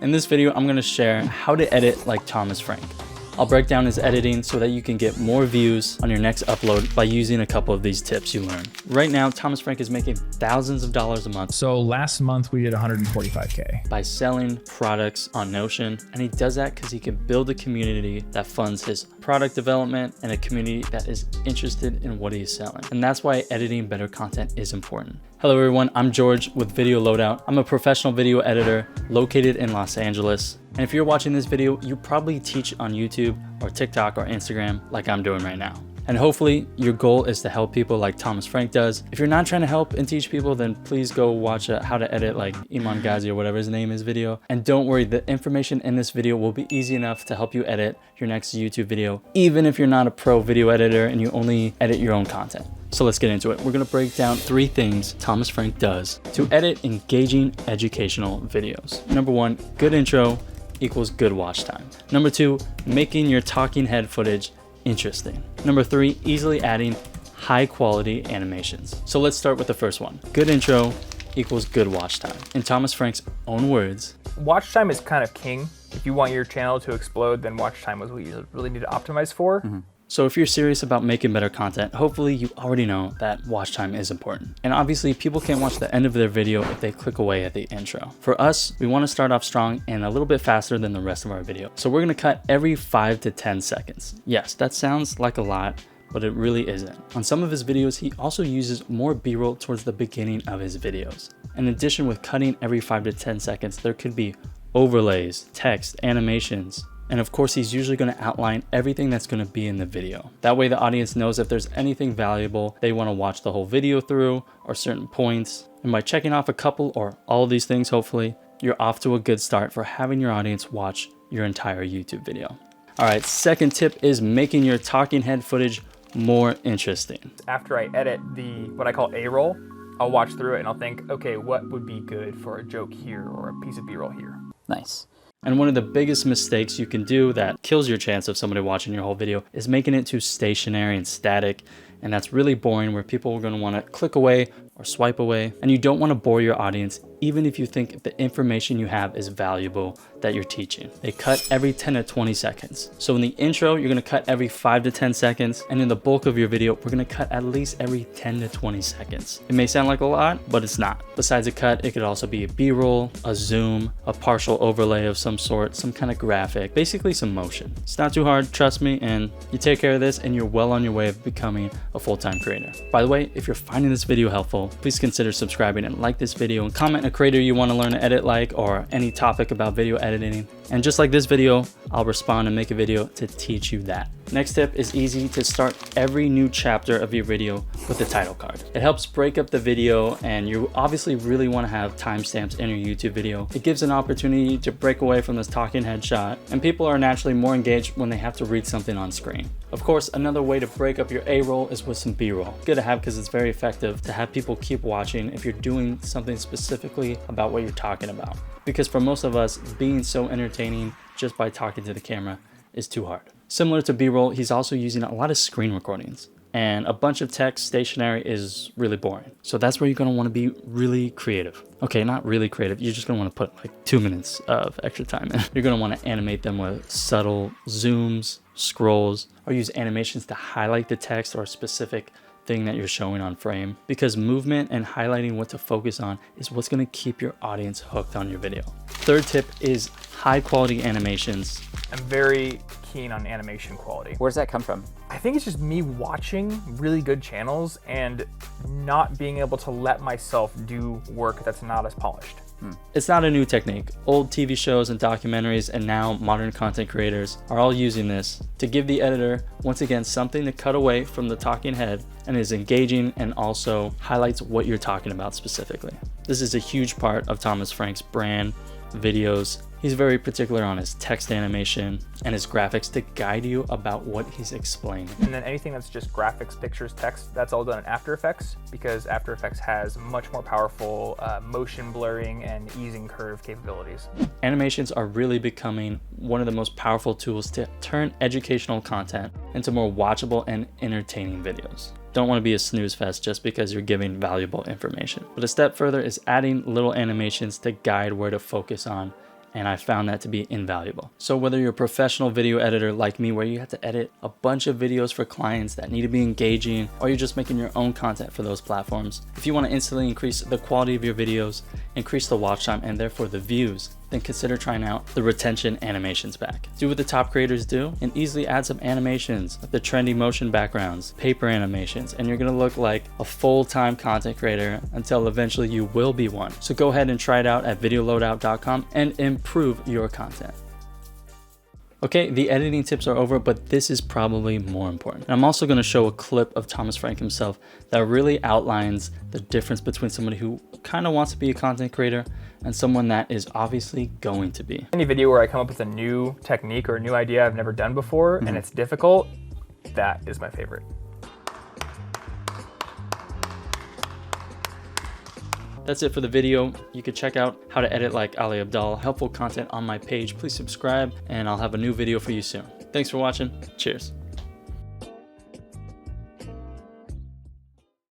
In this video, I'm gonna share how to edit like Thomas Frank. I'll break down his editing so that you can get more views on your next upload by using a couple of these tips you learn. Right now, Thomas Frank is making thousands of dollars a month. So last month we did 145K. By selling products on Notion. And he does that because he can build a community that funds his product development and a community that is interested in what he's selling. And that's why editing better content is important. Hello everyone, I'm George with Video Loadout. I'm a professional video editor located in Los Angeles. And if you're watching this video, you probably teach on YouTube or TikTok or Instagram like I'm doing right now. And hopefully your goal is to help people like Thomas Frank does. If you're not trying to help and teach people, then please go watch how to edit like Iman Ghazi or whatever his name is video. And don't worry, the information in this video will be easy enough to help you edit your next YouTube video, even if you're not a pro video editor and you only edit your own content. So let's get into it. We're gonna break down 3 things Thomas Frank does to edit engaging educational videos. Number 1, good intro equals good watch time. Number 2, making your talking head footage interesting. Number 3, easily adding high quality animations. So let's start with the first one. Good intro equals good watch time. In Thomas Frank's own words, watch time is kind of king. If you want your channel to explode, then watch time is what you really need to optimize for. So if you're serious about making better content, hopefully you already know that watch time is important. And obviously people can't watch the end of their video if they click away at the intro. For us, we want to start off strong and a little bit faster than the rest of our video. So we're going to cut every 5 to 10 seconds. Yes, that sounds like a lot, but it really isn't. On some of his videos, he also uses more B-roll towards the beginning of his videos. In addition, with cutting every 5 to 10 seconds, there could be overlays, text, animations, and of course, he's usually going to outline everything that's going to be in the video. That way the audience knows if there's anything valuable they want to watch the whole video through or certain points. And by checking off a couple or all of these things, hopefully, you're off to a good start for having your audience watch your entire YouTube video. All right, second tip is making your talking head footage more interesting. After I edit what I call A-roll, I'll watch through it and I'll think, okay, what would be good for a joke here or a piece of B-roll here? Nice. And one of the biggest mistakes you can do that kills your chance of somebody watching your whole video is making it too stationary and static. And that's really boring, where people are going to want to click away or swipe away. And you don't want to bore your audience, even if you think the information you have is valuable that you're teaching. They cut every 10 to 20 seconds. So in the intro, you're going to cut every 5 to 10 seconds. And in the bulk of your video, we're going to cut at least every 10 to 20 seconds. It may sound like a lot, but it's not. Besides a cut, it could also be a B-roll, a zoom, a partial overlay of some sort, some kind of graphic, basically some motion. It's not too hard, trust me, and you take care of this and you're well on your way of becoming a full-time creator. By the way, if you're finding this video helpful, please consider subscribing and like this video and comment a creator you want to learn to edit like or any topic about video editing. And just like this video, I'll respond and make a video to teach you that. Next tip is easy to start every new chapter of your video with the title card. It helps break up the video, and you obviously really want to have timestamps in your YouTube video. It gives an opportunity to break away from this talking head shot, and people are naturally more engaged when they have to read something on screen. Of course, another way to break up your A-roll is with some B-roll. Good to have because it's very effective to have people keep watching if you're doing something specifically about what you're talking about. Because for most of us, being so entertaining just by talking to the camera is too hard. Similar to B-roll, he's also using a lot of screen recordings, and a bunch of text stationary is really boring. So that's where you're gonna wanna be really creative. Okay, not really creative, you're just gonna wanna put like 2 minutes of extra time in. You're gonna wanna animate them with subtle zooms, scrolls, or use animations to highlight the text or a specific thing that you're showing on frame, because movement and highlighting what to focus on is what's going to keep your audience hooked on your video. Third tip is high quality animations. I'm very keen on animation quality. Where does that come from? I think it's just me watching really good channels and not being able to let myself do work that's not as polished. It's not a new technique. Old TV shows and documentaries and now modern content creators are all using this to give the editor, once again, something to cut away from the talking head and is engaging and also highlights what you're talking about specifically. This is a huge part of Thomas Frank's brand, videos. He's very particular on his text animation and his graphics to guide you about what he's explaining. And then anything that's just graphics, pictures, text, that's all done in After Effects, because After Effects has much more powerful motion blurring and easing curve capabilities. Animations are really becoming one of the most powerful tools to turn educational content into more watchable and entertaining videos. Don't want to be a snooze fest just because you're giving valuable information. But a step further is adding little animations to guide where to focus on and I found that to be invaluable. So whether you're a professional video editor like me, where you have to edit a bunch of videos for clients that need to be engaging, or you're just making your own content for those platforms, if you want to instantly increase the quality of your videos, increase the watch time, and therefore the views, then consider trying out the retention animations pack. Do what the top creators do and easily add some animations, like the trendy motion backgrounds, paper animations, and you're gonna look like a full-time content creator until eventually you will be one. So go ahead and try it out at videoloadout.com and improve your content. Okay, the editing tips are over, but this is probably more important. And I'm also going to show a clip of Thomas Frank himself that really outlines the difference between somebody who kind of wants to be a content creator and someone that is obviously going to be. Any video where I come up with a new technique or a new idea I've never done before and it's difficult, that is my favorite. That's it for the video. You can check out how to edit like Ali Abdaal, helpful content on my page. Please subscribe and I'll have a new video for you soon. Thanks for watching. Cheers.